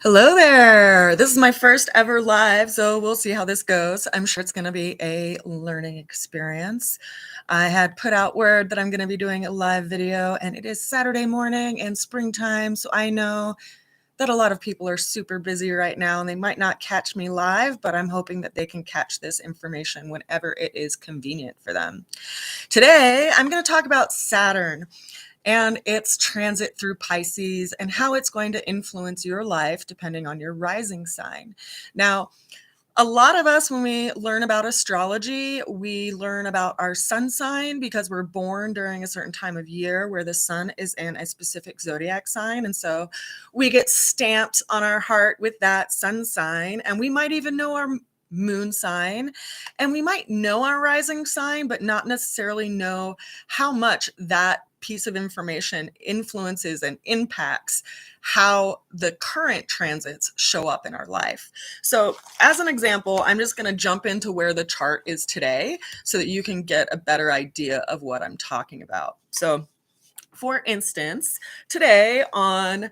Hello there. This is my first ever live, so we'll see how this goes. I'm sure it's going to be a learning experience. I had put out word that I'm going to be doing a live video, and it is Saturday morning and springtime, so I know that a lot of people are super busy right now and they might not catch me live, but I'm hoping that they can catch this information whenever it is convenient for them. Today, I'm going to talk about Saturn and its transit through Pisces and how it's going to influence your life depending on your rising sign. Now, a lot of us, when we learn about astrology, we learn about our sun sign because we're born during a certain time of year where the sun is in a specific zodiac sign. And so we get stamped on our heart with that sun sign. And we might even know our moon sign, and we might know our rising sign, but not necessarily know how much that piece of information influences and impacts how the current transits show up in our life. So, as an example, I'm just going to jump into where the chart is today so that you can get a better idea of what I'm talking about. So, for instance, today on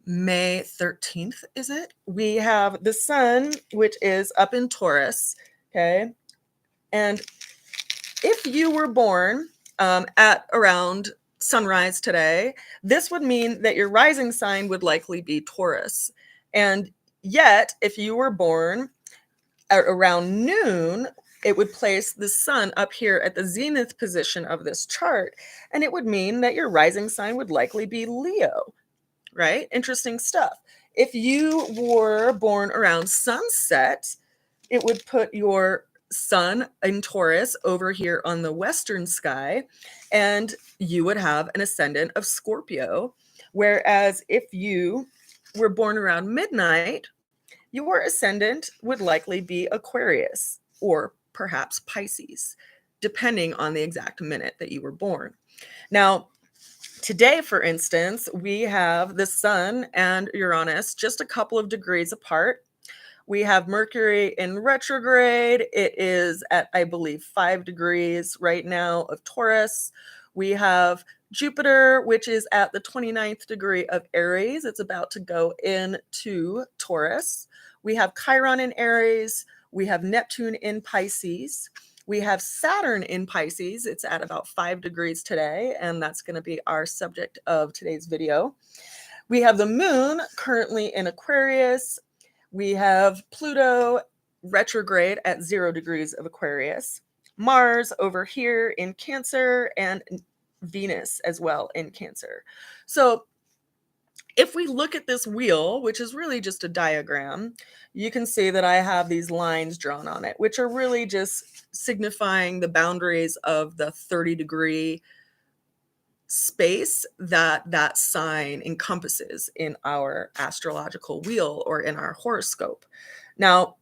May 13th, is it? We have the sun, which is up in Taurus. Okay. And if you were born at around sunrise today, this would mean that your rising sign would likely be Taurus. And yet, if you were born at around noon, it would place the sun up here at the zenith position of this chart. And it would mean that your rising sign would likely be Leo, right? Interesting stuff. If you were born around sunset, it would put your sun in Taurus over here on the western sky, and you would have an ascendant of Scorpio. Whereas if you were born around midnight, your ascendant would likely be Aquarius or perhaps Pisces, depending on the exact minute that you were born. Now, today, for instance, we have the sun and Uranus just a couple of degrees apart. We have Mercury in retrograde. It is at, I believe, 5 degrees right now of Taurus. We have Jupiter, which is at the 29th degree of Aries. It's about to go into Taurus. We have Chiron in Aries. We have Neptune in Pisces. We have Saturn in Pisces. It's at about 5 degrees today, and that's going to be our subject of today's video. We have the moon currently in Aquarius. We have Pluto retrograde at 0 degrees of Aquarius, Mars over here in Cancer, and Venus as well in Cancer. So if we look at this wheel, which is really just a diagram, you can see that I have these lines drawn on it, which are really just signifying the boundaries of the 30-degree space that that sign encompasses in our astrological wheel or in our horoscope. Now,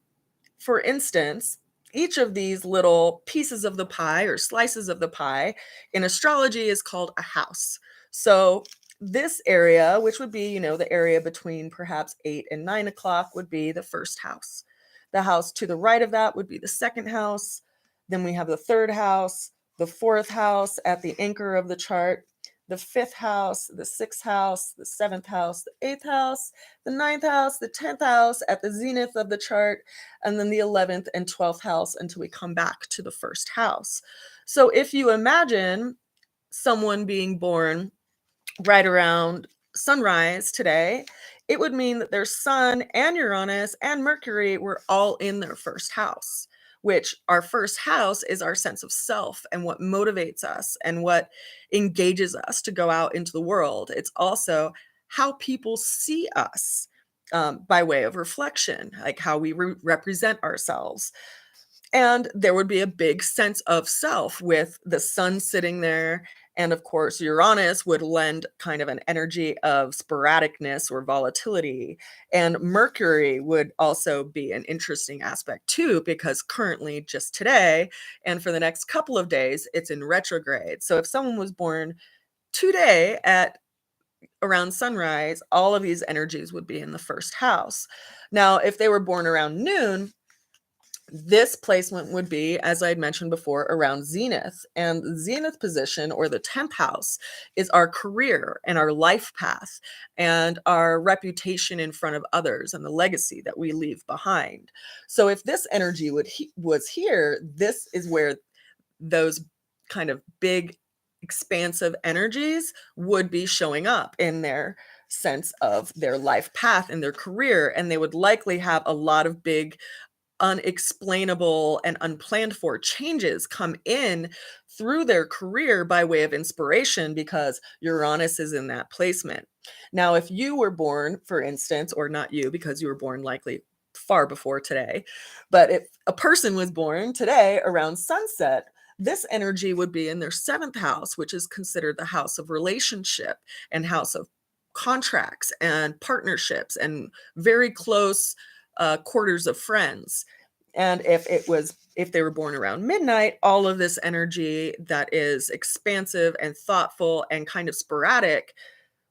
for instance, each of these little pieces of the pie or slices of the pie in astrology is called a house. So this area, which would be, the area between perhaps 8 and 9 o'clock, would be the first house. The house to the right of that would be the second house. Then we have the third house, the fourth house at the anchor of the chart, the fifth house, the sixth house, the seventh house, the eighth house, the ninth house, the 10th house at the zenith of the chart, and then the 11th and 12th house until we come back to the first house. So if you imagine someone being born right around sunrise today, it would mean that their sun and Uranus and Mercury were all in their first house, which our first house is our sense of self and what motivates us and what engages us to go out into the world. It's also how people see us by way of reflection, like how we represent ourselves. And there would be a big sense of self with the sun sitting there. And of course, Uranus would lend kind of an energy of sporadicness or volatility. And Mercury would also be an interesting aspect too, because currently, just today, and for the next couple of days, it's in retrograde. So if someone was born today at around sunrise, all of these energies would be in the first house. Now, if they were born around noon, This placement would be, as I had mentioned before, around zenith. And the zenith position, or the 10th house, is our career and our life path and our reputation in front of others and the legacy that we leave behind. So if this energy was here, this is where those kind of big, expansive energies would be showing up in their sense of their life path and their career. And they would likely have a lot of big, unexplainable and unplanned for changes come in through their career by way of inspiration, because Uranus is in that placement. Now, if you were born, for instance, or not you, because you were born likely far before today, but if a person was born today around sunset, this energy would be in their 7th house, which is considered the house of relationship and house of contracts and partnerships and very close quarters of friends. And if they were born around midnight, all of this energy that is expansive and thoughtful and kind of sporadic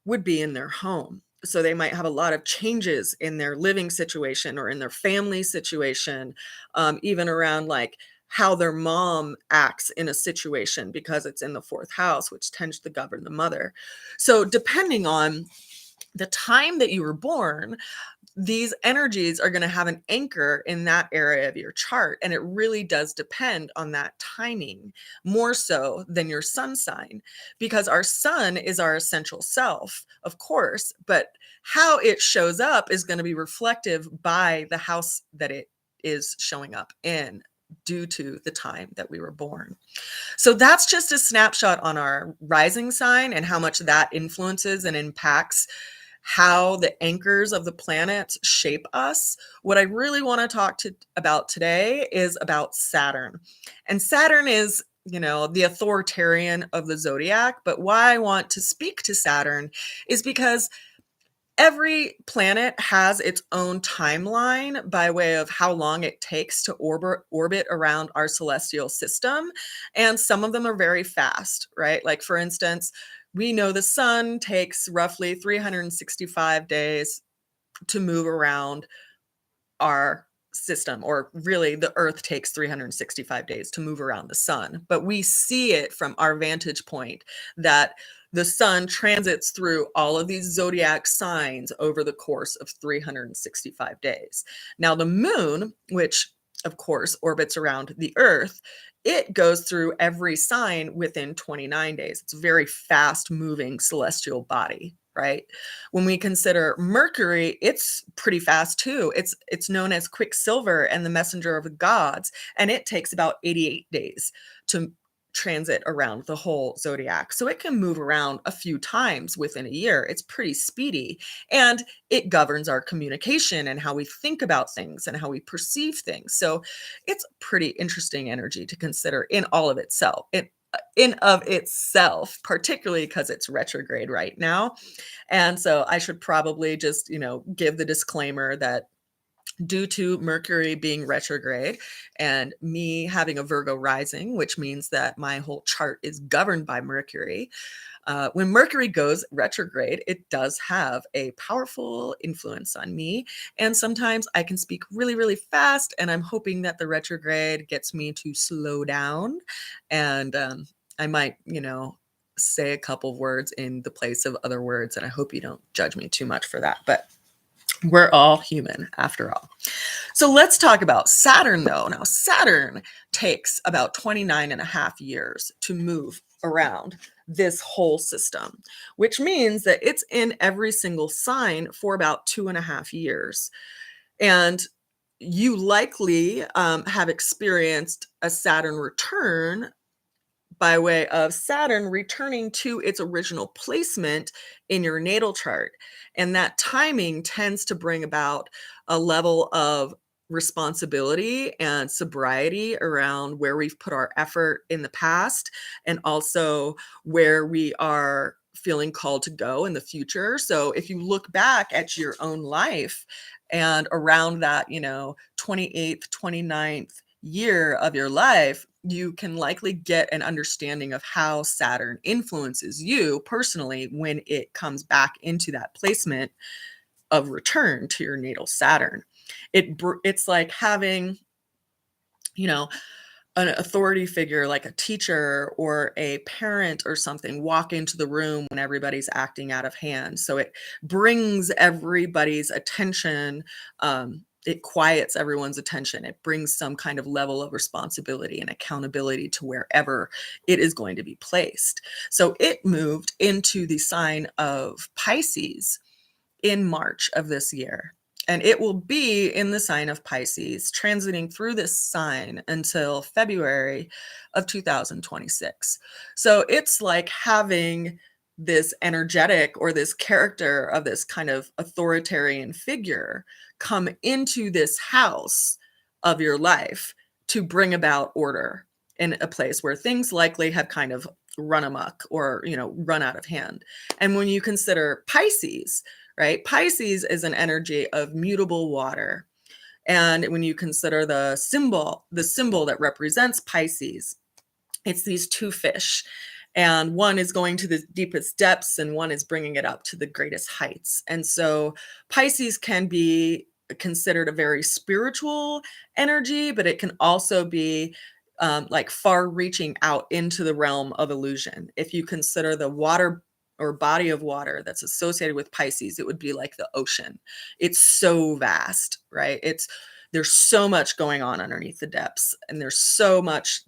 would be in their home. So they might have a lot of changes in their living situation or in their family situation, even around like how their mom acts in a situation, because it's in the 4th house, which tends to govern the mother. So depending on the time that you were born, these energies are going to have an anchor in that area of your chart. And it really does depend on that timing more so than your sun sign, because our sun is our essential self, of course, but how it shows up is going to be reflective by the house that it is showing up in, due to the time that we were born. So that's just a snapshot on our rising sign and how much that influences and impacts how the anchors of the planets shape us. What I really want to talk about today is about Saturn. And Saturn is, the authoritarian of the zodiac. But why I want to speak to Saturn is because every planet has its own timeline by way of how long it takes to orbit around our celestial system. And some of them are very fast, right? Like, for instance, we know the sun takes roughly 365 days to move around our system, or really the earth takes 365 days to move around the sun, but we see it from our vantage point that the sun transits through all of these zodiac signs over the course of 365 days. Now the moon, which of course orbits around the earth, it goes through every sign within 29 days. It's a very fast moving celestial body, right? When we consider Mercury, it's pretty fast too. It's known as Quicksilver and the messenger of the gods, and it takes about 88 days to transit around the whole zodiac. So it can move around a few times within a year. It's pretty speedy, and it governs our communication and how we think about things and how we perceive things. So it's pretty interesting energy to consider in all of itself. In of itself, particularly because it's retrograde right now. And so I should probably just, give the disclaimer that due to Mercury being retrograde and me having a Virgo rising, which means that my whole chart is governed by Mercury. When Mercury goes retrograde, it does have a powerful influence on me. And sometimes I can speak really, really fast. And I'm hoping that the retrograde gets me to slow down. And I might, say a couple of words in the place of other words. And I hope you don't judge me too much for that. But we're all human after all. So let's talk about Saturn, though. Now, Saturn takes about 29 and a half years to move around this whole system, which means that it's in every single sign for about 2.5 years. And you likely have experienced a Saturn return by way of Saturn returning to its original placement in your natal chart. And that timing tends to bring about a level of responsibility and sobriety around where we've put our effort in the past, and also where we are feeling called to go in the future. So if you look back at your own life and around that, 28th, 29th year of your life, you can likely get an understanding of how Saturn influences you personally when it comes back into that placement of return to your natal Saturn. It's like having you know, an authority figure like a teacher or a parent or something walk into the room when everybody's acting out of hand. So it brings everybody's attention. It quiets everyone's attention. It brings some kind of level of responsibility and accountability to wherever it is going to be placed. So it moved into the sign of Pisces in March of this year. And it will be in the sign of Pisces, transiting through this sign until February of 2026. So it's like having this energetic or this character of this kind of authoritarian figure come into this house of your life to bring about order in a place where things likely have kind of run amok or, run out of hand. And when you consider Pisces, right? Pisces is an energy of mutable water. And when you consider the symbol that represents Pisces, it's these two fish. And one is going to the deepest depths and one is bringing it up to the greatest heights. And so Pisces can be considered a very spiritual energy, but it can also be like far reaching out into the realm of illusion. If you consider the water or body of water that's associated with Pisces, it would be like the ocean. It's so vast, right? There's so much going on underneath the depths, and there's so much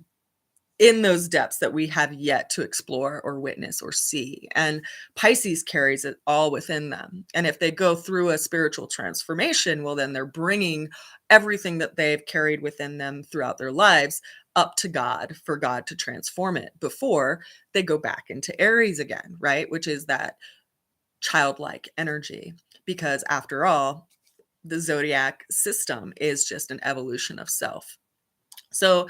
in those depths that we have yet to explore or witness or see. And Pisces carries it all within them. And if they go through a spiritual transformation, well, then they're bringing everything that they've carried within them throughout their lives up to God for God to transform it before they go back into Aries again, right? Which is that childlike energy. Because after all, the zodiac system is just an evolution of self. So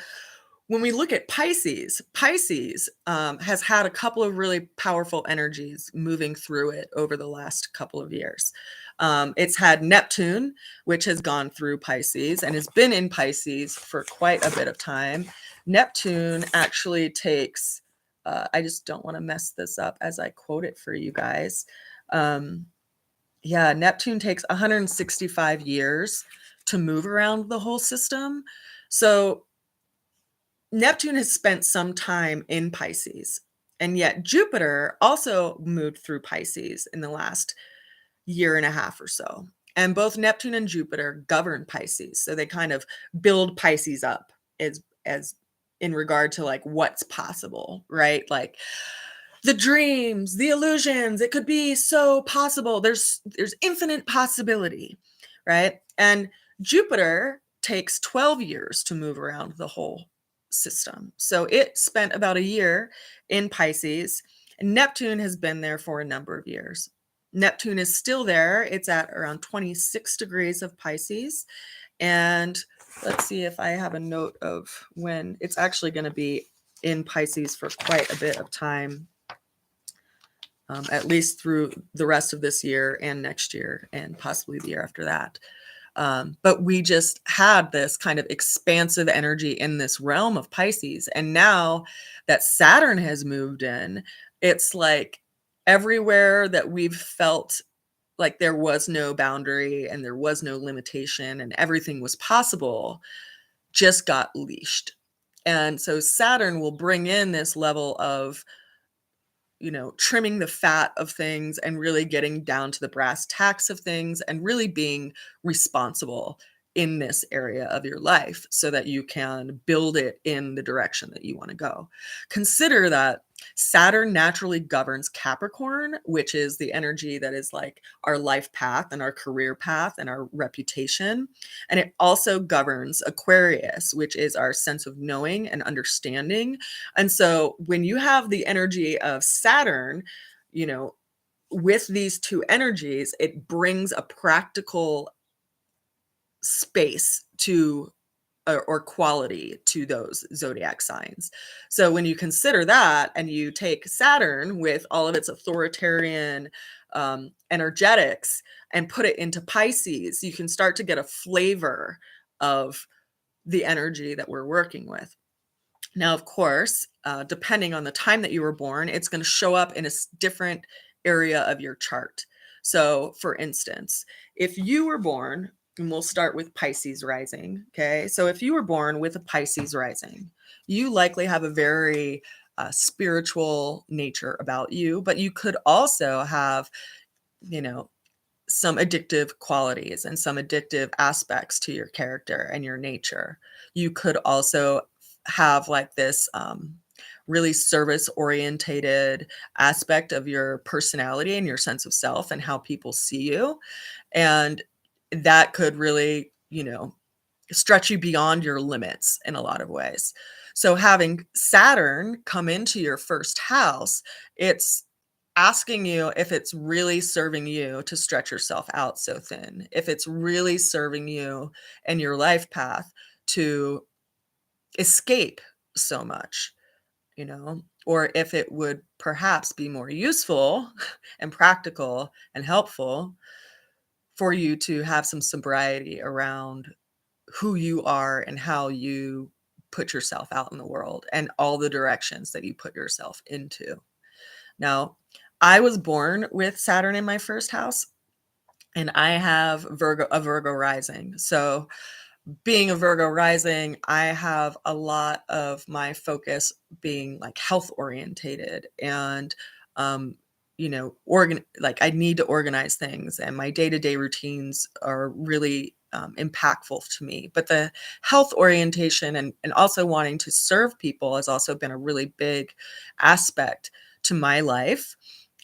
when we look at Pisces, Pisces has had a couple of really powerful energies moving through it over the last couple of years. It's had Neptune, which has gone through Pisces and has been in Pisces for quite a bit of time. Neptune actually takes, I just don't want to mess this up as I quote it for you guys. Neptune takes 165 years to move around the whole system. So Neptune has spent some time in Pisces, and yet Jupiter also moved through Pisces in the last year and a half or so. And both Neptune and Jupiter govern Pisces. So they kind of build Pisces up as in regard to like what's possible, right? Like the dreams, the illusions, it could be so possible. There's infinite possibility, right? And Jupiter takes 12 years to move around the whole system. So it spent about a year in Pisces, and Neptune has been there for a number of years. Neptune is still there. It's at around 26 degrees of Pisces. And let's see if I have a note of when it's actually going to be in Pisces for quite a bit of time, at least through the rest of this year and next year and possibly the year after that. But we just had this kind of expansive energy in this realm of Pisces. And now that Saturn has moved in, it's like everywhere that we've felt like there was no boundary and there was no limitation and everything was possible just got leashed. And so Saturn will bring in this level of trimming the fat of things and really getting down to the brass tacks of things and really being responsible in this area of your life so that you can build it in the direction that you want to go. Consider that Saturn naturally governs Capricorn, which is the energy that is like our life path and our career path and our reputation. And it also governs Aquarius, which is our sense of knowing and understanding. And so when you have the energy of Saturn, with these two energies, it brings a practical space to or quality to those zodiac signs. So when you consider that and you take Saturn with all of its authoritarian energetics and put it into Pisces, you can start to get a flavor of the energy that we're working with. Now, of course, depending on the time that you were born, it's going to show up in a different area of your chart. So for instance, if you were born And we'll start with Pisces rising. Okay. So if you were born with a Pisces rising, you likely have a very spiritual nature about you, but you could also have, you know, some addictive qualities and some addictive aspects to your character and your nature. You could also have like this really service orientated aspect of your personality and your sense of self and how people see you. And that could really, stretch you beyond your limits in a lot of ways. So having Saturn come into your first house, it's asking you if it's really serving you to stretch yourself out so thin, if it's really serving you and your life path to escape so much, or if it would perhaps be more useful and practical and helpful for you to have some sobriety around who you are and how you put yourself out in the world and all the directions that you put yourself into. Now, I was born with Saturn in my first house, and I have a Virgo rising. So being a Virgo rising, I have a lot of my focus being like health orientated and, like I need to organize things, and my day-to-day routines are really impactful to me. But the health orientation and also wanting to serve people has also been a really big aspect to my life.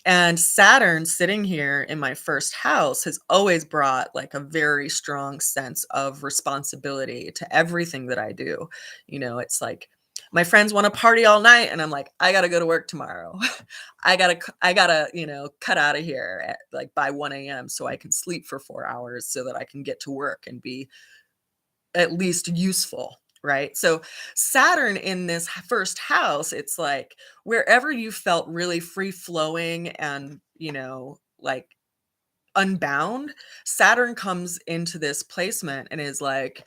And Saturn sitting here in my first house has always brought like a very strong sense of responsibility to everything that I do. It's like my friends want to party all night and I'm like, I got to go to work tomorrow. I gotta, cut out of here at like by 1 a.m. so I can sleep for 4 hours so that I can get to work and be at least useful. Right. So Saturn in this first house, it's like wherever you felt really free flowing and, like unbound, Saturn comes into this placement and is like,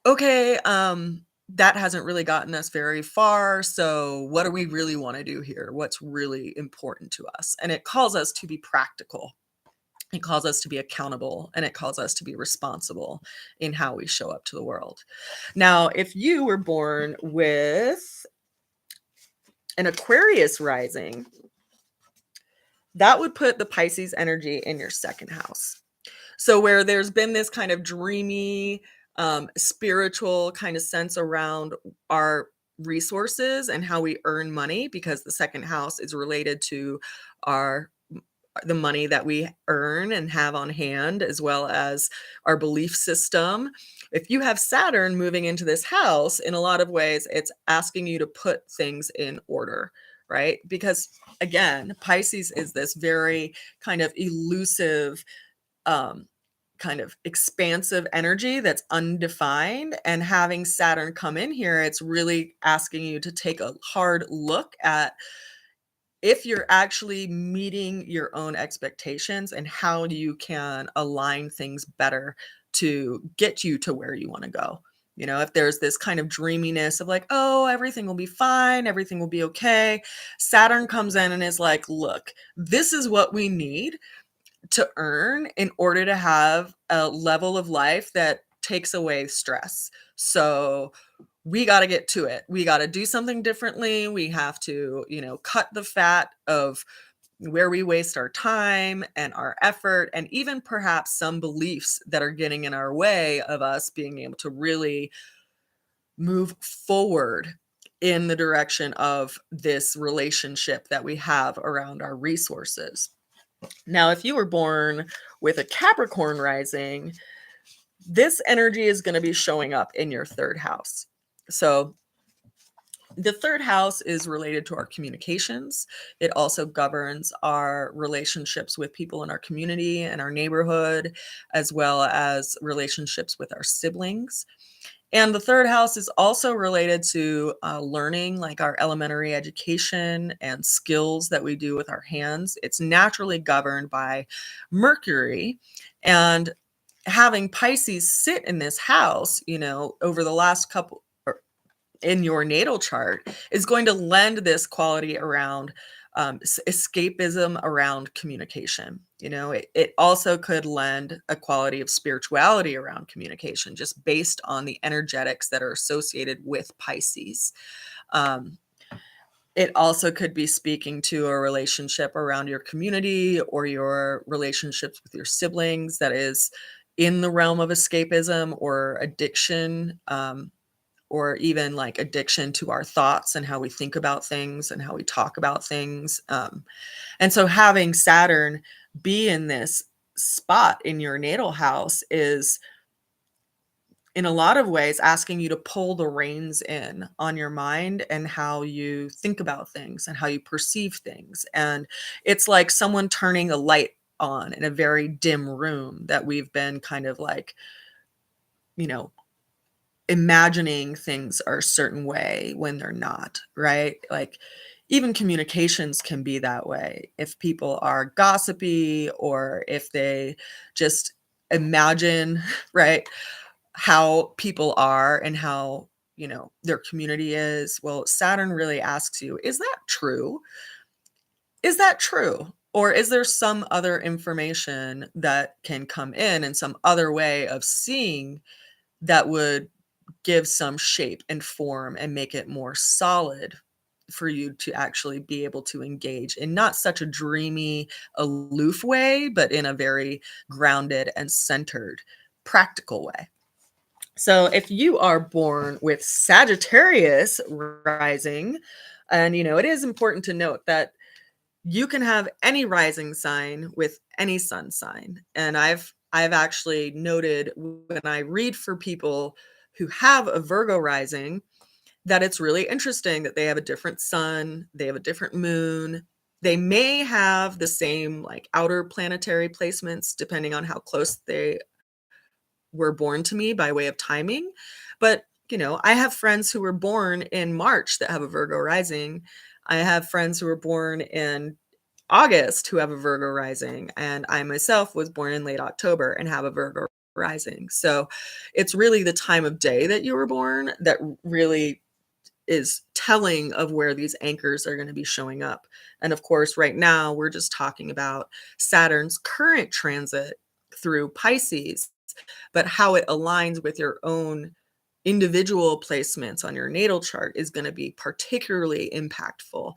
okay, that hasn't really gotten us very far. So what do we really want to do here? What's really important to us? And it calls us to be practical. It calls us to be accountable, and it calls us to be responsible in how we show up to the world. Now, if you were born with an Aquarius rising, that would put the Pisces energy in your second house. So where there's been this kind of dreamy, spiritual kind of sense around our resources and how we earn money, because the second house is related to the money that we earn and have on hand, as well as our belief system. If you have Saturn moving into this house, in a lot of ways, it's asking you to put things in order, right? Because again, Pisces is this very kind of elusive, kind of expansive energy that's undefined. And having Saturn come in here, it's really asking you to take a hard look at if you're actually meeting your own expectations and how you can align things better to get you to where you want to go. If there's this kind of dreaminess of like, oh, everything will be fine, everything will be okay, Saturn comes in and is like, look, this is what we need to earn in order to have a level of life that takes away stress. So we got to get to it. We got to do something differently. We have to, cut the fat of where we waste our time and our effort, and even perhaps some beliefs that are getting in our way of us being able to really move forward in the direction of this relationship that we have around our resources. Now, if you were born with a Capricorn rising, this energy is going to be showing up in your third house. So the third house is related to our communications. It also governs our relationships with people in our community and our neighborhood, as well as relationships with our siblings. And the third house is also related to learning, like our elementary education and skills that we do with our hands. It's naturally governed by Mercury. And having Pisces sit in this house, over the last couple in your natal chart is going to lend this quality around escapism around communication. It also could lend a quality of spirituality around communication, just based on the energetics that are associated with Pisces. Um, it also could be speaking to a relationship around your community or your relationships with your siblings that is in the realm of escapism or addiction, or even like addiction to our thoughts and how we think about things and how we talk about things. And so having Saturn be in this spot in your natal house is, in a lot of ways, asking you to pull the reins in on your mind and how you think about things and how you perceive things. And it's like someone turning a light on in a very dim room that we've been kind of like, you know, imagining things are a certain way when they're not, right? Like even communications can be that way. If people are gossipy or if they just imagine, right, how people are and how, their community is. Well, Saturn really asks you, is that true? Is that true? Or is there some other information that can come in and some other way of seeing that would give some shape and form and make it more solid for you to actually be able to engage in not such a dreamy, aloof way, but in a very grounded and centered, practical way. So if you are born with Sagittarius rising, and it is important to note that you can have any rising sign with any sun sign. And I've actually noted when I read for people who have a Virgo rising that it's really interesting that they have a different sun, they have a different moon. They may have the same like outer planetary placements depending on how close they were born to me by way of timing. But, I have friends who were born in March that have a Virgo rising. I have friends who were born in August who have a Virgo rising. And I myself was born in late October and have a Virgo rising. So it's really the time of day that you were born that really is telling of where these anchors are going to be showing up. And of course, right now we're just talking about Saturn's current transit through Pisces, but how it aligns with your own individual placements on your natal chart is going to be particularly impactful.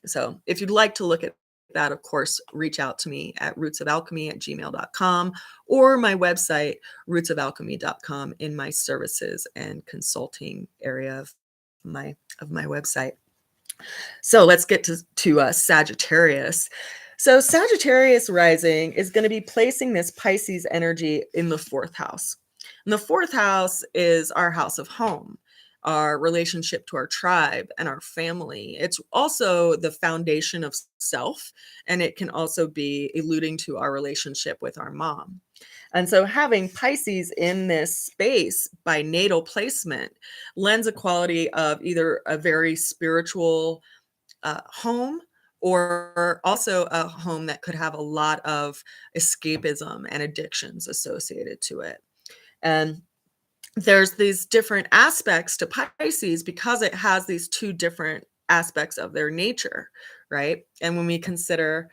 So if you'd like to look at that, of course, reach out to me at rootsofalchemy@gmail.com or my website, rootsofalchemy.com, in my services and consulting area of my website. So let's get to Sagittarius. So Sagittarius rising is going to be placing this Pisces energy in the fourth house. And the fourth house is our house of home, our relationship to our tribe and our family. It's also the foundation of self, and it can also be alluding to our relationship with our mom. And so having Pisces in this space by natal placement lends a quality of either a very spiritual home, or also a home that could have a lot of escapism and addictions associated to it. And there's these different aspects to Pisces because it has these two different aspects of their nature, right? And when we consider,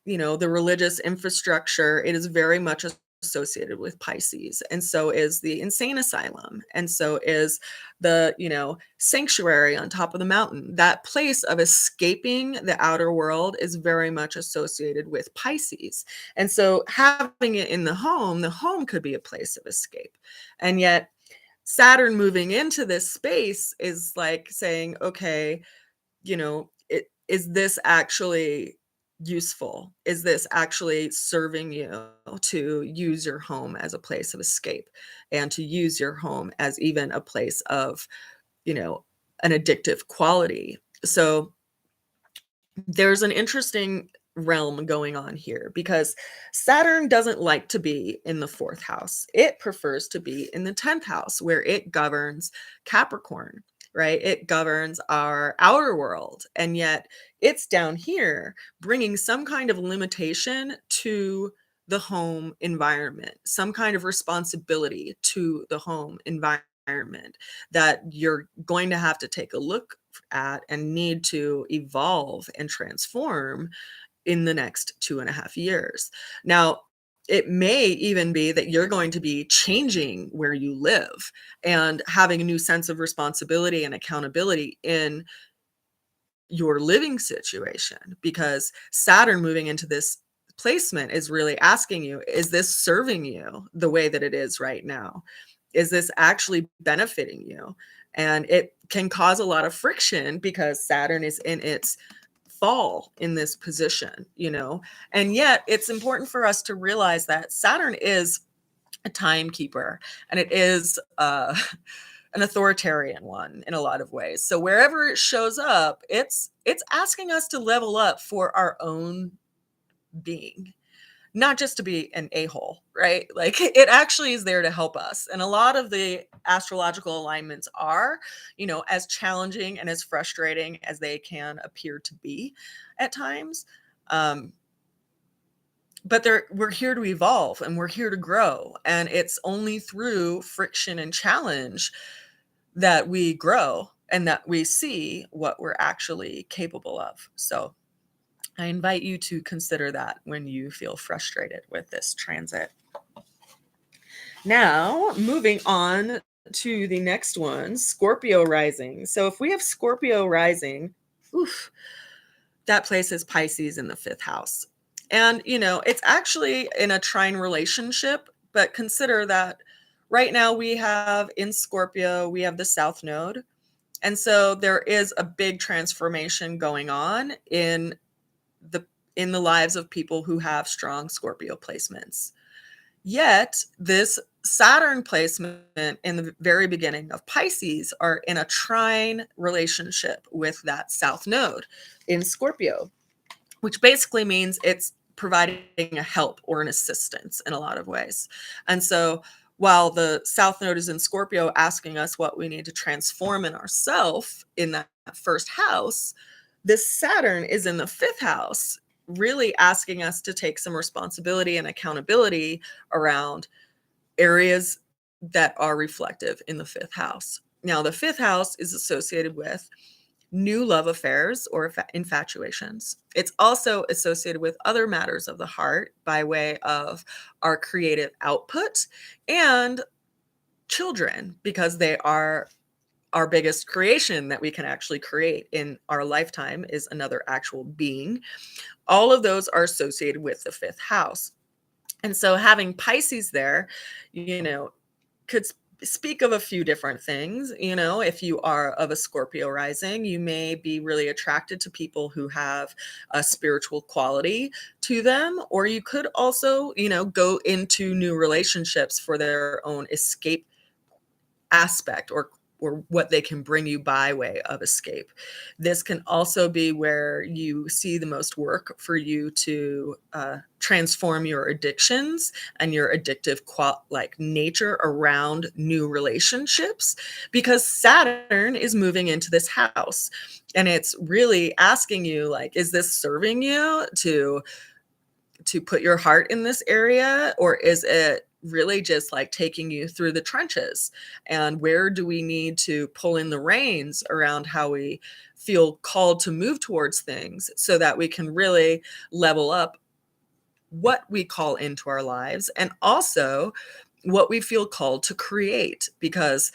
the religious infrastructure, it is very much associated with Pisces. And so is the insane asylum. And so is the, sanctuary on top of the mountain. That place of escaping the outer world is very much associated with Pisces. And so having it in the home could be a place of escape. And yet Saturn moving into this space is like saying, okay, is this actually useful? Is this actually serving you to use your home as a place of escape and to use your home as even a place of, an addictive quality? So there's an interesting realm going on here because Saturn doesn't like to be in the fourth house. It prefers to be in the 10th house where it governs Capricorn, right? It governs our outer world. And yet it's down here bringing some kind of limitation to the home environment, some kind of responsibility to the home environment that you're going to have to take a look at and need to evolve and transform in the next 2.5 years. Now, it may even be that you're going to be changing where you live and having a new sense of responsibility and accountability in your living situation, because Saturn moving into this placement is really asking you, is this serving you the way that it is right now? Is this actually benefiting you? And it can cause a lot of friction because Saturn is in its fall in this position, and yet it's important for us to realize that Saturn is a timekeeper, and it is an authoritarian one in a lot of ways. So wherever it shows up, it's asking us to level up for our own being, not just to be an a-hole, right? Like, it actually is there to help us. And a lot of the astrological alignments are, as challenging and as frustrating as they can appear to be at times. But we're here to evolve and we're here to grow. And it's only through friction and challenge that we grow and that we see what we're actually capable of. So I invite you to consider that when you feel frustrated with this transit. Now, moving on to the next one, Scorpio rising. So if we have Scorpio rising, that places Pisces in the 5th house. And, it's actually in a trine relationship, but consider that right now we have in Scorpio, we have the South Node. And so there is a big transformation going on in the lives of people who have strong Scorpio placements. Yet this Saturn placement in the very beginning of Pisces are in a trine relationship with that South Node in Scorpio, which basically means it's providing a help or an assistance in a lot of ways. And so while the South Node is in Scorpio asking us what we need to transform in ourselves in that 1st house, this Saturn is in the 5th house, really asking us to take some responsibility and accountability around areas that are reflective in the 5th house. Now, the 5th house is associated with new love affairs or infatuations. It's also associated with other matters of the heart by way of our creative output and children, because they are our biggest creation that we can actually create in our lifetime is another actual being. All of those are associated with the 5th house. And so having Pisces there, could speak of a few different things. If you are of a Scorpio rising, you may be really attracted to people who have a spiritual quality to them, or you could also, go into new relationships for their own escape aspect or what they can bring you by way of escape. This can also be where you see the most work for you to transform your addictions and your addictive nature around new relationships, because Saturn is moving into this house and it's really asking you, like, is this serving you to put your heart in this area, or is it really just like taking you through the trenches? And where do we need to pull in the reins around how we feel called to move towards things so that we can really level up what we call into our lives and also what we feel called to create? Because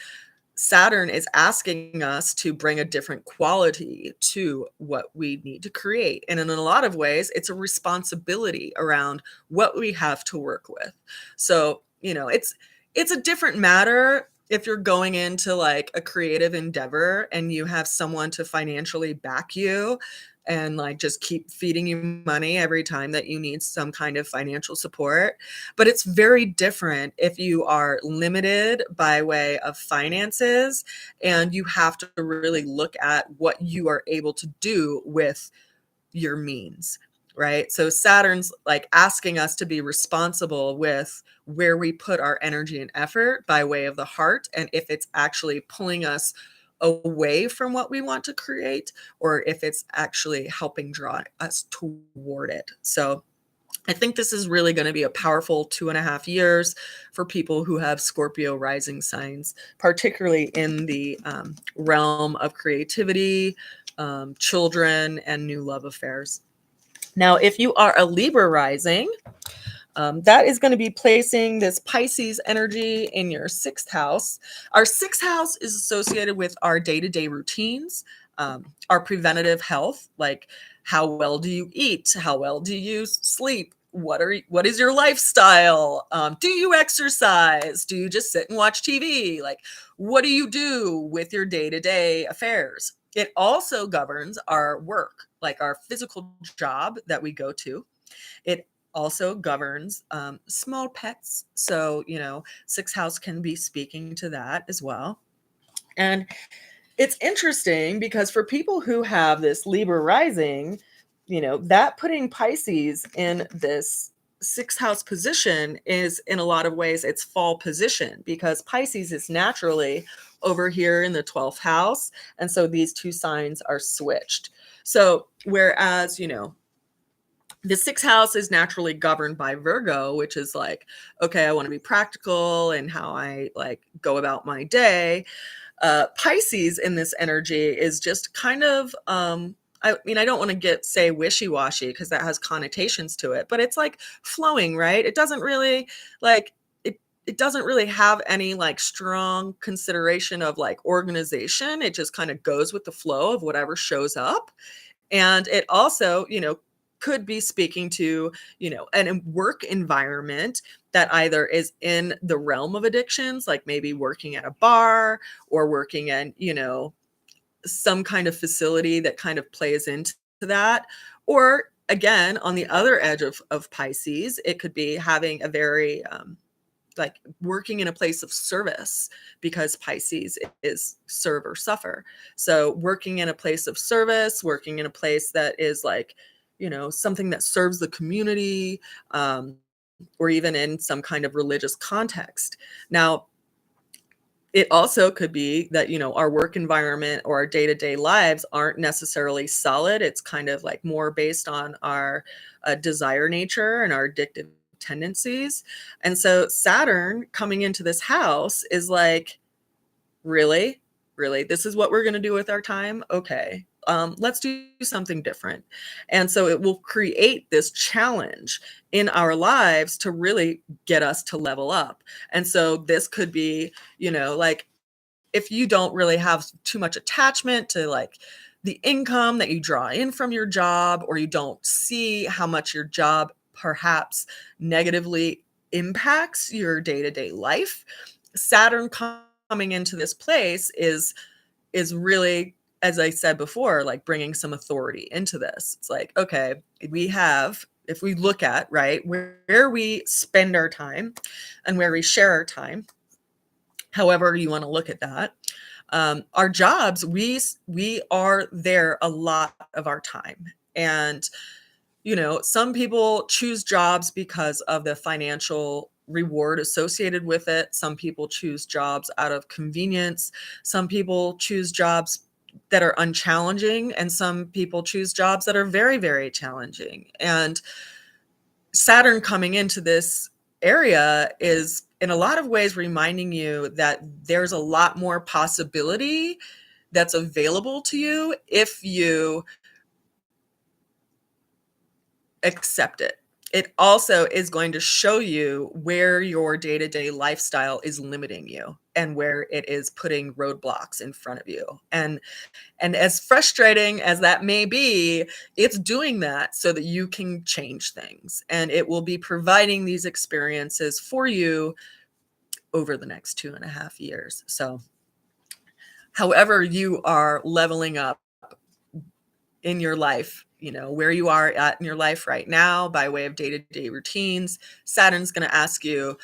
Saturn is asking us to bring a different quality to what we need to create. And in a lot of ways, it's a responsibility around what we have to work with. So, it's a different matter if you're going into like a creative endeavor and you have someone to financially back you and like just keep feeding you money every time that you need some kind of financial support. But it's very different if you are limited by way of finances and you have to really look at what you are able to do with your means, right? So Saturn's like asking us to be responsible with where we put our energy and effort by way of the heart, and if it's actually pulling us away from what we want to create, or if it's actually helping draw us toward it. So I think this is really going to be a powerful 2.5 years for people who have Scorpio rising signs, particularly in the realm of creativity, children, and new love affairs. Now, if you are a Libra rising, that is going to be placing this Pisces energy in your sixth house. Our sixth house is associated with our day-to-day routines, our preventative health, like how well do you eat? How well do you sleep? What is your lifestyle? Do you exercise? Do you just sit and watch TV? Like, what do you do with your day-to-day affairs? It also governs our work, like our physical job that we go to. It also governs small pets. So, sixth house can be speaking to that as well. And it's interesting because for people who have this Libra rising, that putting Pisces in this sixth house position is, in a lot of ways, it's fall position, because Pisces is naturally over here in the 12th house. And so these two signs are switched. So whereas, the sixth house is naturally governed by Virgo, which is like, okay, I want to be practical in how I like go about my day. Pisces in this energy is just kind of, I mean, I don't want to say wishy-washy because that has connotations to it, but it's like flowing, right? It doesn't really like, it doesn't really have any like strong consideration of like organization. It just kind of goes with the flow of whatever shows up. And it also, could be speaking to, an work environment that either is in the realm of addictions, like maybe working at a bar or working in, some kind of facility that kind of plays into that. Or again, on the other edge of Pisces, it could be having a very, like working in a place of service, because Pisces is serve or suffer. So working in a place of service, working in a place that is like, something that serves the community, or even in some kind of religious context. Now, it also could be that, our work environment or our day-to-day lives aren't necessarily solid. It's kind of like more based on our desire nature and our addictive tendencies. And so Saturn coming into this house is like, really? Really? This is what we're going to do with our time? Okay. Let's do something different. And so it will create this challenge in our lives to really get us to level up. And so this could be, like if you don't really have too much attachment to like the income that you draw in from your job, or you don't see how much your job perhaps negatively impacts your day-to-day life, Saturn coming into this place is really, as I said before, like bringing some authority into this. It's like, okay, if we look at, right, where we spend our time and where we share our time, however you want to look at that, our jobs, we are there a lot of our time. And some people choose jobs because of the financial reward associated with it. Some people choose jobs out of convenience. Some people choose jobs that are unchallenging, and some people choose jobs that are very, very challenging. And Saturn coming into this area is in a lot of ways reminding you that there's a lot more possibility that's available to you if you accept it. It also is going to show you where your day-to-day lifestyle is limiting you and where it is putting roadblocks in front of you. And as frustrating as that may be, it's doing that so that you can change things. And it will be providing these experiences for you over the next 2.5 years. So however you are leveling up in your life, where you are at in your life right now by way of day-to-day routines, Saturn's going to ask you,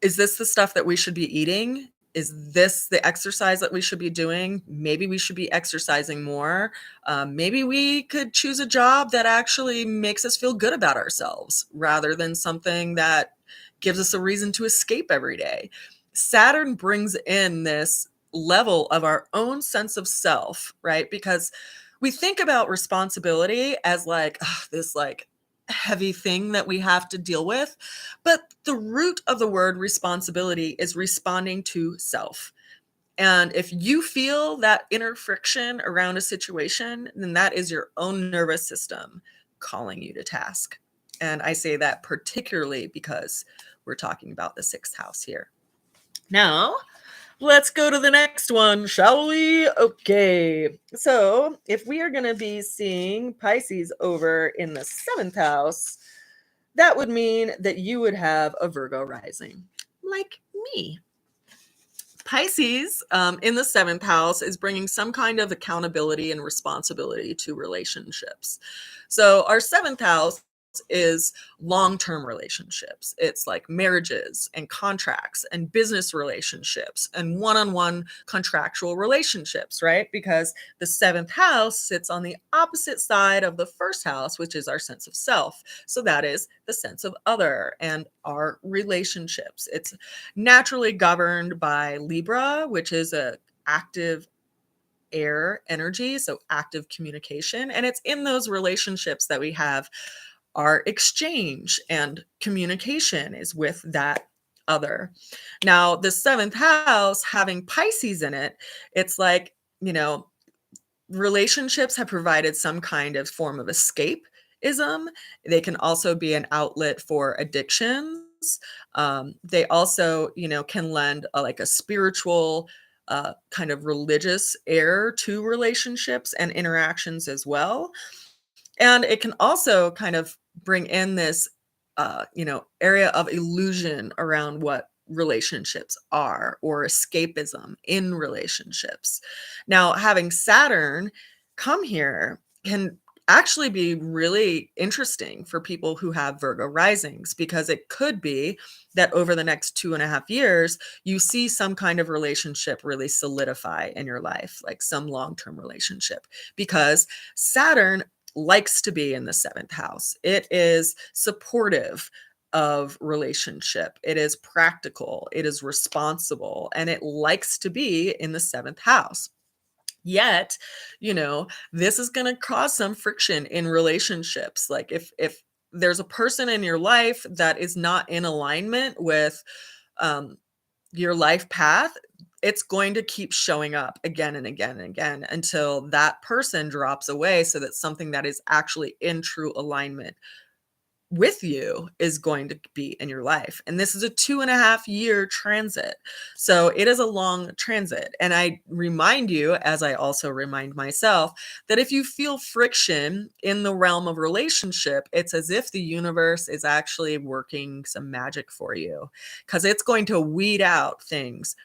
is this the stuff that we should be eating? Is this the exercise that we should be doing? Maybe we should be exercising more. Maybe we could choose a job that actually makes us feel good about ourselves rather than something that gives us a reason to escape every day. Saturn brings in this level of our own sense of self, right? Because we think about responsibility as like, this like heavy thing that we have to deal with. But the root of the word responsibility is responding to self. And if you feel that inner friction around a situation, then that is your own nervous system calling you to task. And I say that particularly because we're talking about the sixth house here. Now, let's go to the next one, shall we? Okay. So, if we are going to be seeing Pisces over in the seventh house, that would mean that you would have a Virgo rising, like me. Pisces in the seventh house is bringing some kind of accountability and responsibility to relationships. So, our seventh house is long-term relationships. It's like marriages and contracts and business relationships and one-on-one contractual relationships, right? Because the seventh house sits on the opposite side of the first house, which is our sense of self. So that is the sense of other and our relationships. It's naturally governed by Libra, which is a active air energy, so active communication. And it's in those relationships that we have our exchange, and communication is with that other. Now, the seventh house having Pisces in it, it's like, relationships have provided some kind of form of escapism. They can also be an outlet for addictions. They also, can lend like a spiritual, kind of religious air to relationships and interactions as well. And it can also kind of bring in this, area of illusion around what relationships are, or escapism in relationships. Now, having Saturn come here can actually be really interesting for people who have Virgo risings, because it could be that over the next 2.5 years, you see some kind of relationship really solidify in your life, like some long-term relationship, because Saturn likes to be in the seventh house. It is supportive of relationship. It is practical. It is responsible, and it likes to be in the seventh house. Yet, this is going to cause some friction in relationships. Like if there's a person in your life that is not in alignment with your life path, it's going to keep showing up again and again and again until that person drops away, so that something that is actually in true alignment with you is going to be in your life. And this is a 2.5 year transit. So it is a long transit. And I remind you, as I also remind myself, that if you feel friction in the realm of relationship, it's as if the universe is actually working some magic for you, because it's going to weed out things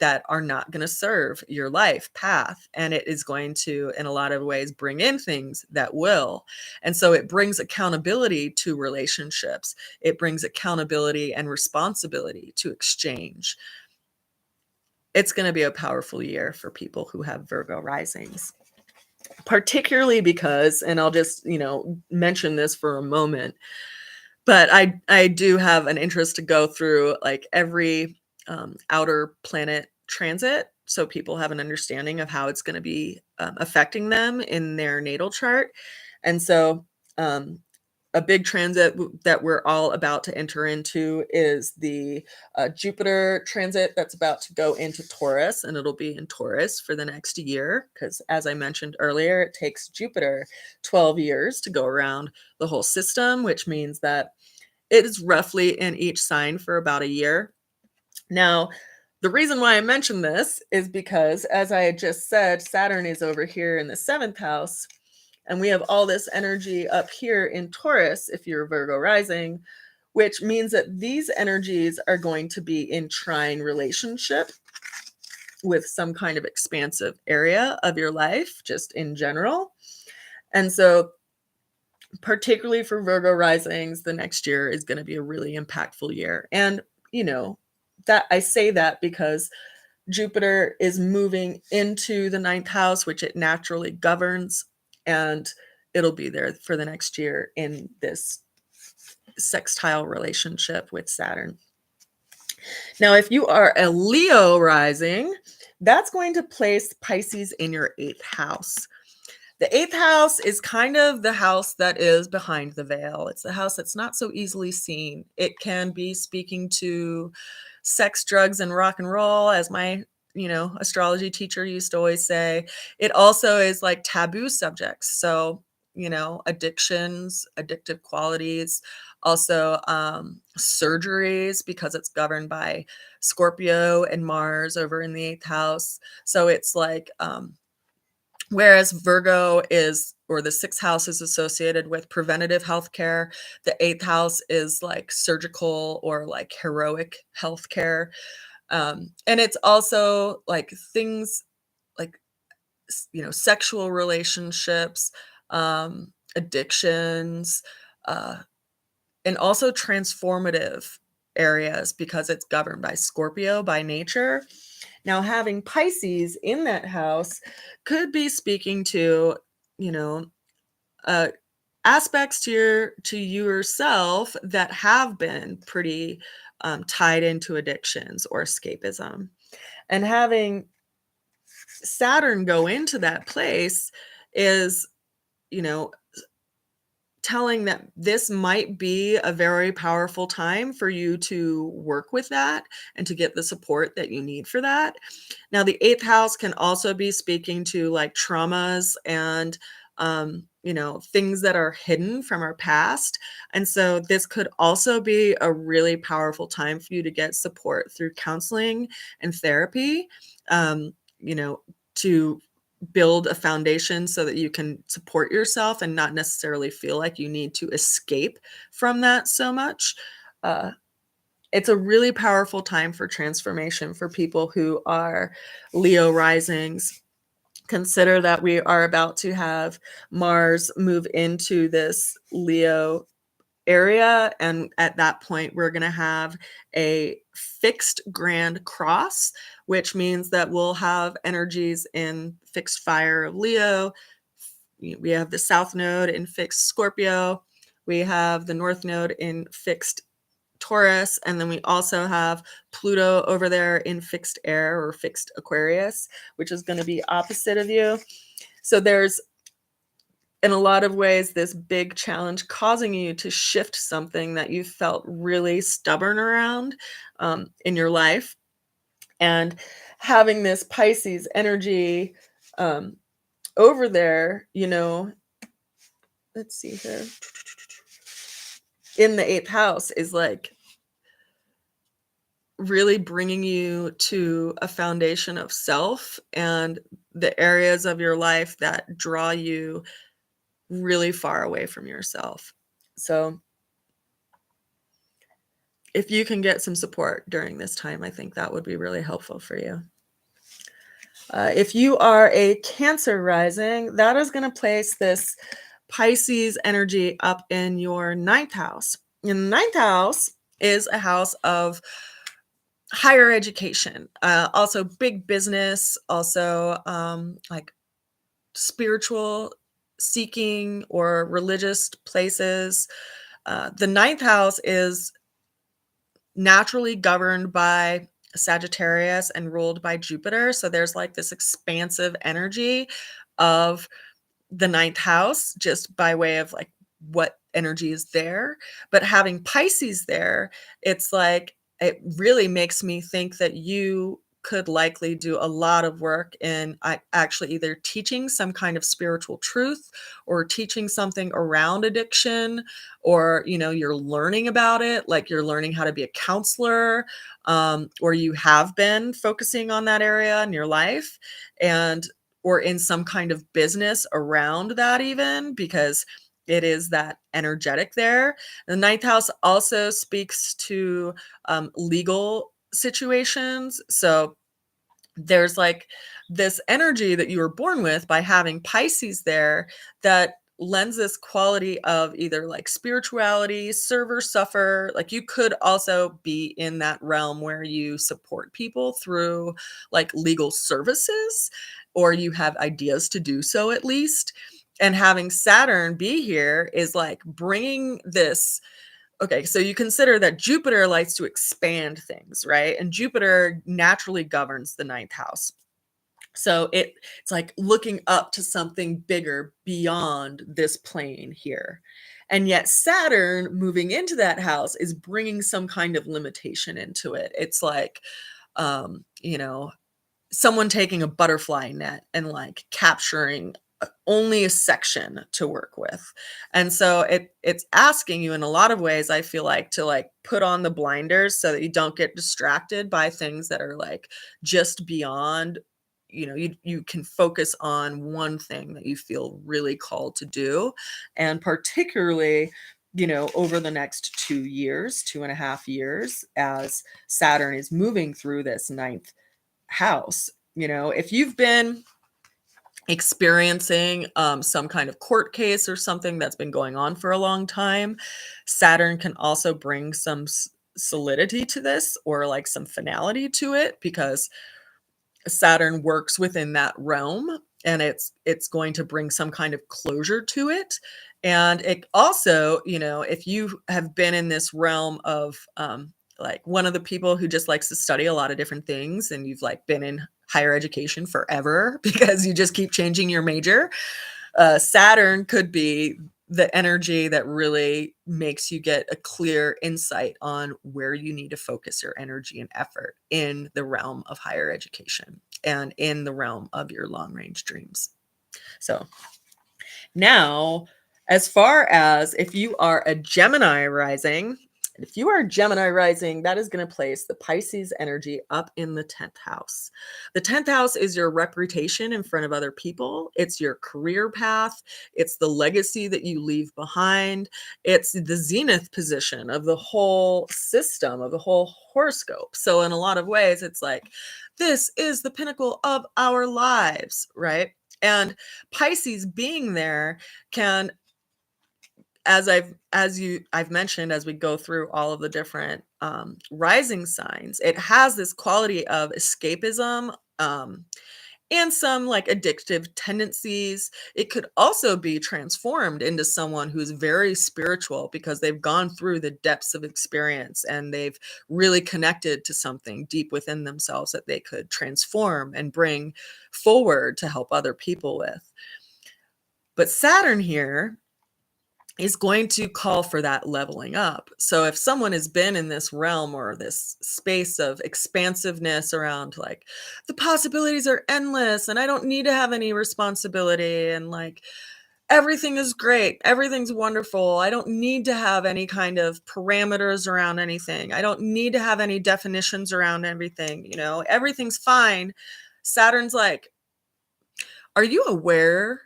that are not going to serve your life path. And it is going to, in a lot of ways, bring in things that will. And so it brings accountability to relationships. It brings accountability and responsibility to exchange. It's going to be a powerful year for people who have Virgo risings, particularly because, and I'll just, mention this for a moment, but I do have an interest to go through like every outer planet transit, so people have an understanding of how it's going to be affecting them in their natal chart. And so a big transit that we're all about to enter into is the Jupiter transit that's about to go into Taurus, and it'll be in Taurus for the next year, because as I mentioned earlier, it takes Jupiter 12 years to go around the whole system, which means that it is roughly in each sign for about a year. Now, the reason why I mention this is because, as I had just said, Saturn is over here in the seventh house, and we have all this energy up here in Taurus, if you're a Virgo rising, which means that these energies are going to be in trine relationship with some kind of expansive area of your life, just in general. And so, particularly for Virgo risings, the next year is going to be a really impactful year. And, that I say that because Jupiter is moving into the ninth house, which it naturally governs, and it'll be there for the next year in this sextile relationship with Saturn. Now, if you are a Leo rising, that's going to place Pisces in your eighth house. The eighth house is kind of the house that is behind the veil. It's the house that's not so easily seen. It can be speaking to sex, drugs, and rock and roll, as my astrology teacher used to always say. It also is like taboo subjects. So, addictions, addictive qualities, also surgeries, because it's governed by Scorpio and Mars over in the eighth house. So it's like, whereas Virgo is, or the sixth house is associated with preventative healthcare, the eighth house is like surgical or like heroic healthcare. And it's also like things like, sexual relationships, addictions, uh, and also transformative areas, because it's governed by Scorpio by nature. Now, having Pisces in that house could be speaking to, you know, uh, aspects to yourself that have been pretty tied into addictions or escapism. And having Saturn go into that place is, you know, telling that this might be a very powerful time for you to work with that and to get the support that you need for that. Now, the eighth house can also be speaking to like traumas and, things that are hidden from our past. And so this could also be a really powerful time for you to get support through counseling and therapy, to build a foundation so that you can support yourself and not necessarily feel like you need to escape from that so much. Uh, it's a really powerful time for transformation for people who are Leo risings. Consider that we are about to have Mars move into this Leo area, and at that point we're going to have a fixed grand cross, which means that we'll have energies in fixed fire of Leo. We have the south node in fixed Scorpio, we have the north node in fixed Taurus, and then we also have Pluto over there in fixed air or fixed Aquarius, which is going to be opposite of you. So there's, in a lot of ways, this big challenge causing you to shift something that you felt really stubborn around in your life. And having this Pisces energy over there, let's see here, in the eighth house is like really bringing you to a foundation of self and the areas of your life that draw you really far away from yourself. So if you can get some support during this time, I think that would be really helpful for you. If you are a Cancer rising, that is going to place this Pisces energy up in your ninth house. And the ninth house is a house of higher education, also big business, also like spiritual seeking or religious places. The ninth house is naturally governed by Sagittarius and ruled by Jupiter. So there's like this expansive energy of the ninth house just by way of like what energy is there. But having Pisces there, it's like, it really makes me think that you could likely do a lot of work in actually either teaching some kind of spiritual truth or teaching something around addiction, or you're learning about it, like you're learning how to be a counselor, or you have been focusing on that area in your life, and or in some kind of business around that, even because it is that energetic there. The ninth house also speaks to legal situations. So there's like this energy that you were born with by having Pisces there that lends this quality of either like spirituality, serve or suffer. Like you could also be in that realm where you support people through like legal services, or you have ideas to do so at least. And having Saturn be here is like bringing this. Okay, so you consider that Jupiter likes to expand things, right? And Jupiter naturally governs the ninth house. So it's like looking up to something bigger beyond this plane here. And yet Saturn moving into that house is bringing some kind of limitation into it. It's like, you know, someone taking a butterfly net and like capturing only a section to work with. And so it's asking you in a lot of ways, I feel like, to like put on the blinders so that you don't get distracted by things that are like just beyond, you can focus on one thing that you feel really called to do. And particularly, over the next 2 years, 2.5 years, as Saturn is moving through this ninth house. If you've been experiencing some kind of court case or something that's been going on for a long time, Saturn can also bring some solidity to this, or like some finality to it, because Saturn works within that realm, and it's going to bring some kind of closure to it. And it also, if you have been in this realm of like one of the people who just likes to study a lot of different things, and you've like been in higher education forever because you just keep changing your major, Saturn could be the energy that really makes you get a clear insight on where you need to focus your energy and effort in the realm of higher education and in the realm of your long range dreams. So now, as far as if you are a Gemini rising, that is going to place the Pisces energy up in the 10th house. The 10th house is your reputation in front of other people. It's your career path. It's the legacy that you leave behind. It's the zenith position of the whole system, of the whole horoscope. So in a lot of ways, it's like, this is the pinnacle of our lives, right? And Pisces being there can, as I've mentioned, as we go through all of the different rising signs, it has this quality of escapism, and some like addictive tendencies. It could also be transformed into someone who's very spiritual because they've gone through the depths of experience and they've really connected to something deep within themselves that they could transform and bring forward to help other people with. But Saturn here is going to call for that leveling up. So if someone has been in this realm or this space of expansiveness around like the possibilities are endless and I don't need to have any responsibility, and like everything is great, everything's wonderful, I don't need to have any kind of parameters around anything, I don't need to have any definitions around everything, everything's fine. Saturn's like, are you aware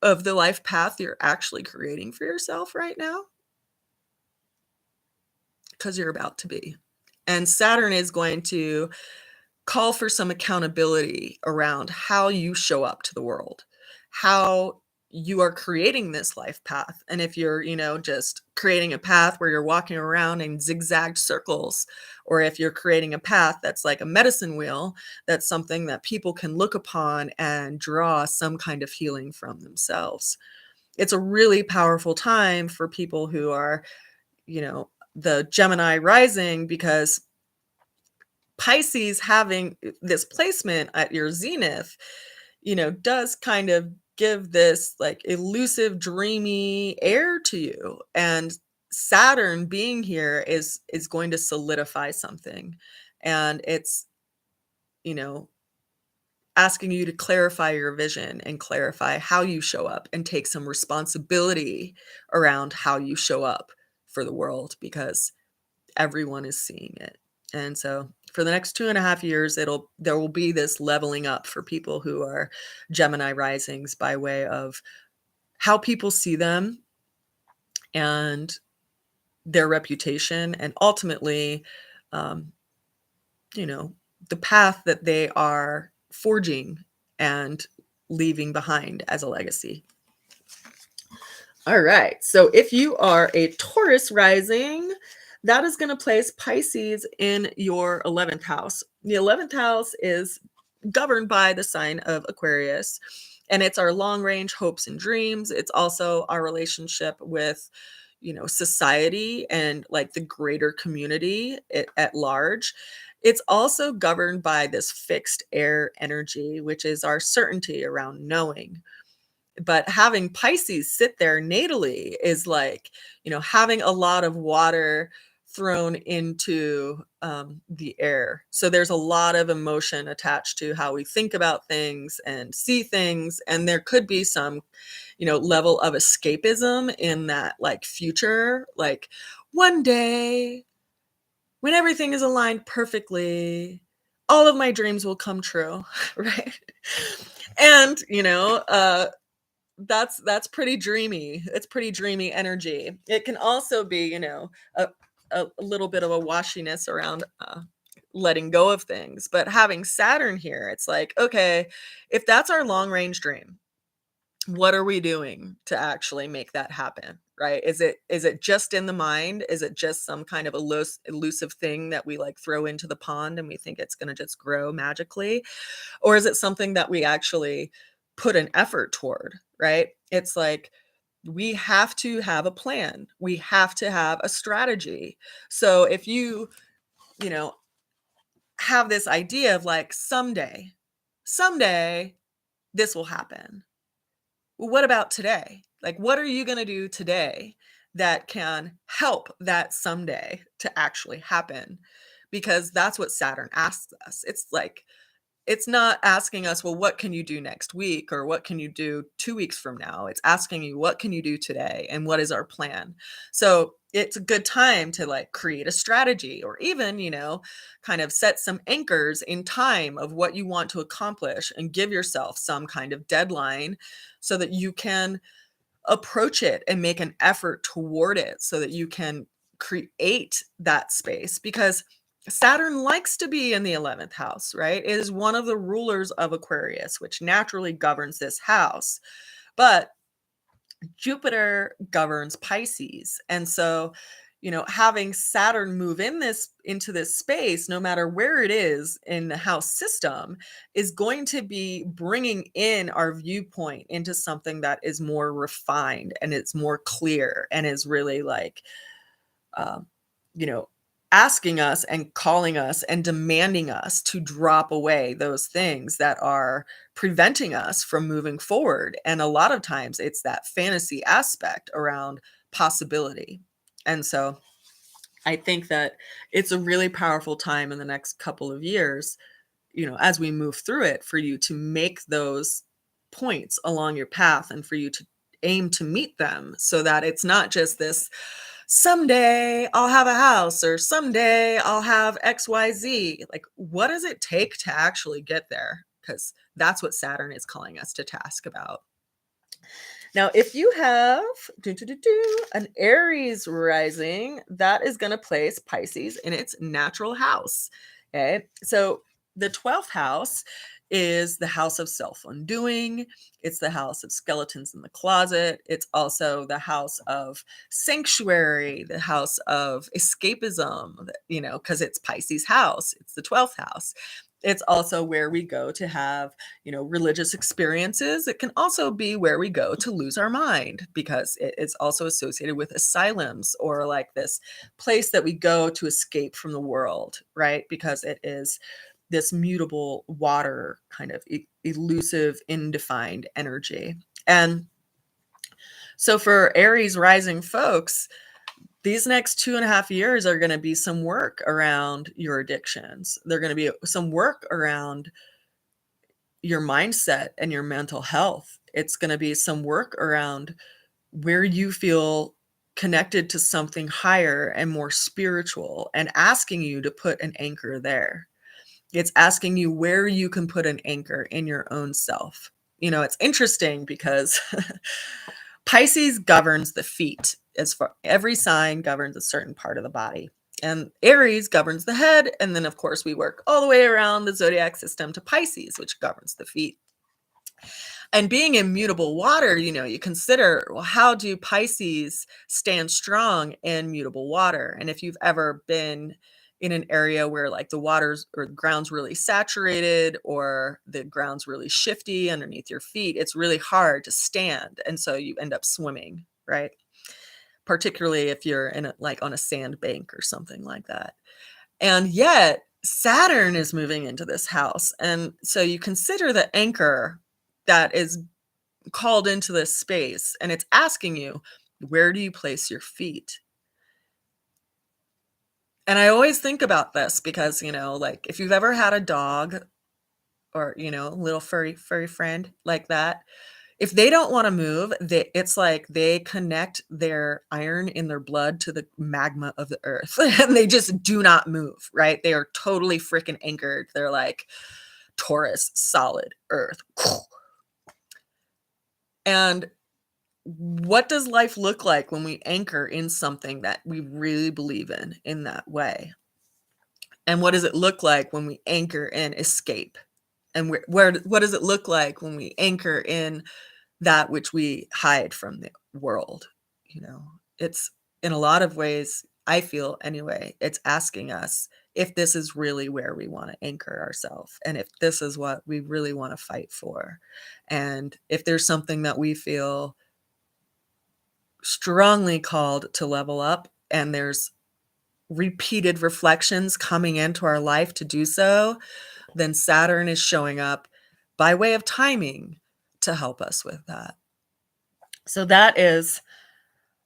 of the life path you're actually creating for yourself right now? Because you're about to be. And Saturn is going to call for some accountability around how you show up to the world, how you are creating this life path. And if you're, just creating a path where you're walking around in zigzag circles, or if you're creating a path that's like a medicine wheel, that's something that people can look upon and draw some kind of healing from themselves. It's a really powerful time for people who are, the Gemini rising, because Pisces having this placement at your zenith, does kind of give this like elusive, dreamy air to you. And Saturn being here is going to solidify something. And it's, asking you to clarify your vision and clarify how you show up and take some responsibility around how you show up for the world, because everyone is seeing it. And so for the next 2.5 years, there will be this leveling up for people who are Gemini risings by way of how people see them and their reputation, and ultimately, the path that they are forging and leaving behind as a legacy. All right. So if you are a Taurus rising, that is going to place Pisces in your 11th house. The 11th house is governed by the sign of Aquarius, and it's our long range hopes and dreams. It's also our relationship with, society and like the greater community at large. It's also governed by this fixed air energy, which is our certainty around knowing. But having Pisces sit there natally is like, having a lot of water thrown into the air. So there's a lot of emotion attached to how we think about things and see things. And there could be some, level of escapism in that, like, future, like one day when everything is aligned perfectly, all of my dreams will come true, right? And, that's pretty dreamy. It's pretty dreamy energy. It can also be, a, a little bit of a washiness around letting go of things. But having Saturn here, it's like, okay, if that's our long range dream, what are we doing to actually make that happen? Right? Is it just in the mind? Is it just some kind of elusive thing that we like throw into the pond and we think it's going to just grow magically? Or is it something that we actually put an effort toward, right? It's like we have to have a plan. We have to have a strategy. So if you know, have this idea of like someday this will happen. Well, what about today? Like, what are you going to do today that can help that someday to actually happen? Because that's what Saturn asks us. It's like, it's not asking us, well, what can you do next week or what can you do 2 weeks from now? It's asking you, what can you do today and what is our plan? So it's a good time to like create a strategy or even, kind of set some anchors in time of what you want to accomplish and give yourself some kind of deadline so that you can approach it and make an effort toward it so that you can create that space because Saturn likes to be in the 11th house, right? It is one of the rulers of Aquarius, which naturally governs this house. But Jupiter governs Pisces. And so, having Saturn move into this space, no matter where it is in the house system, is going to be bringing in our viewpoint into something that is more refined and it's more clear and is really like, um, you know, asking us and calling us and demanding us to drop away those things that are preventing us from moving forward. And a lot of times it's that fantasy aspect around possibility. And so I think that it's a really powerful time in the next couple of years, as we move through it, for you to make those points along your path and for you to aim to meet them so that it's not just this someday I'll have a house or someday I'll have XYZ. Like, what does it take to actually get there? Because that's what Saturn is calling us to task about. Now, if you have an Aries rising, that is going to place Pisces in its natural house. Okay. So the 12th house is the house of self-undoing. It's the house of skeletons in the closet. It's also the house of sanctuary, the house of escapism, because it's Pisces house. It's the 12th house. It's also where we go to have, religious experiences. It can also be where we go to lose our mind because it's also associated with asylums or like this place that we go to escape from the world, right? Because it is this mutable water kind of elusive, indefined energy. And so for Aries rising folks, these next 2.5 years are going to be some work around your addictions. They're going to be some work around your mindset and your mental health. It's going to be some work around where you feel connected to something higher and more spiritual and asking you to put an anchor there. It's asking you where you can put an anchor in your own self. It's interesting because Pisces governs the feet. As far every sign governs a certain part of the body. And Aries governs the head. And then, of course, we work all the way around the zodiac system to Pisces, which governs the feet. And being in mutable water, you consider, well, how do Pisces stand strong in mutable water? And if you've ever been in an area where like the water's or the ground's really saturated or the ground's really shifty underneath your feet, it's really hard to stand. And so you end up swimming, right? Particularly if you're in like on a sand bank or something like that. And yet Saturn is moving into this house. And so you consider the anchor that is called into this space, and it's asking you, where do you place your feet? And I always think about this because, like if you've ever had a dog or, little furry friend like that, if they don't want to move, it's like they connect their iron in their blood to the magma of the earth and they just do not move, right? They are totally freaking anchored. They're like Taurus, solid earth. And what does life look like when we anchor in something that we really believe in that way? And what does it look like when we anchor in escape? And what does it look like when we anchor in that which we hide from the world? It's in a lot of ways, I feel anyway, it's asking us if this is really where we want to anchor ourselves and if this is what we really want to fight for. And if there's something that we feel strongly called to level up and there's repeated reflections coming into our life to do so, then Saturn is showing up by way of timing to help us with that. So that is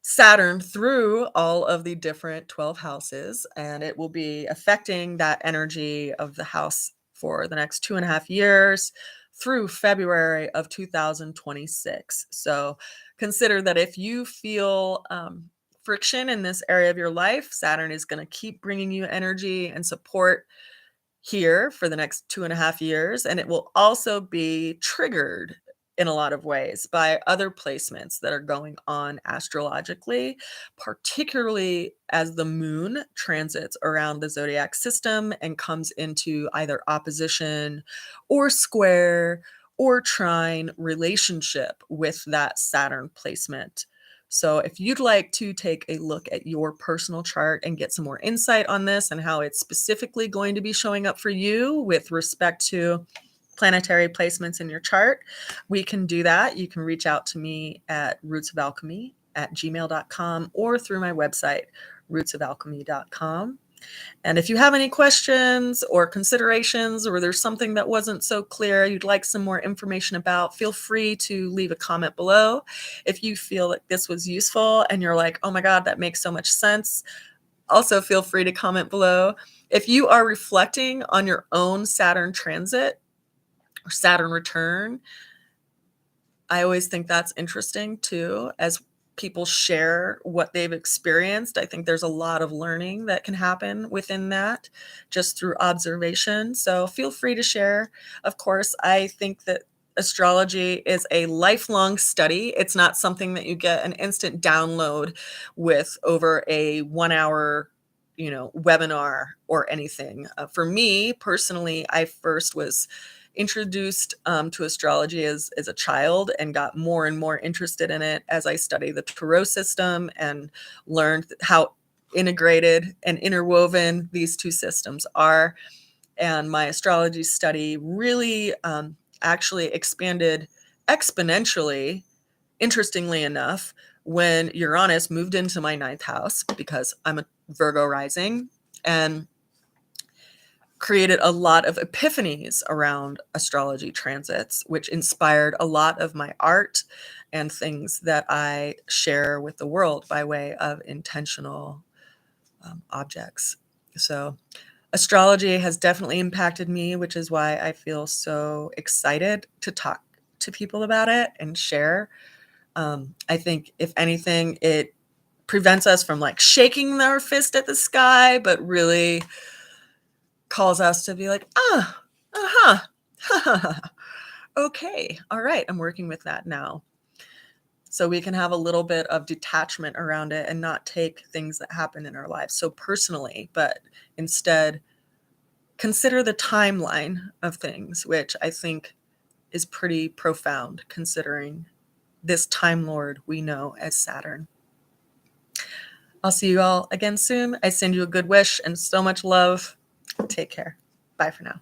Saturn through all of the different 12 houses, and it will be affecting that energy of the house for the next 2.5 years through February of 2026. So consider that if you feel friction in this area of your life, Saturn is going to keep bringing you energy and support here for the next 2.5 years. And it will also be triggered in a lot of ways by other placements that are going on astrologically, particularly as the moon transits around the zodiac system and comes into either opposition or square or trine relationship with that Saturn placement. So if you'd like to take a look at your personal chart and get some more insight on this and how it's specifically going to be showing up for you with respect to planetary placements in your chart, we can do that. You can reach out to me at rootsofalchemy@gmail.com or through my website, rootsofalchemy.com. And if you have any questions or considerations, or there's something that wasn't so clear you'd like some more information about, feel free to leave a comment below. If you feel that this was useful and you're like, oh my God, that makes so much sense, also feel free to comment below. If you are reflecting on your own Saturn transit or Saturn return, I always think that's interesting too, as people share what they've experienced. I think there's a lot of learning that can happen within that just through observation. So feel free to share. Of course, I think that astrology is a lifelong study. It's not something that you get an instant download with over a 1 hour webinar or anything. For me personally, I first was introduced to astrology as a child and got more and more interested in it as I studied the Tarot system and learned how integrated and interwoven these two systems are. And my astrology study really actually expanded exponentially, interestingly enough, when Uranus moved into my 9th house, because I'm a Virgo rising, and created a lot of epiphanies around astrology transits, which inspired a lot of my art and things that I share with the world by way of intentional objects. So astrology has definitely impacted me, which is why I feel so excited to talk to people about it and share. I think if anything, it prevents us from like shaking our fist at the sky, but really calls us to be like, okay, all right, I'm working with that now. So we can have a little bit of detachment around it and not take things that happen in our lives so personally, but instead consider the timeline of things, which I think is pretty profound considering this Time Lord we know as Saturn. I'll see you all again soon. I send you a good wish and so much love. Take care. Bye for now.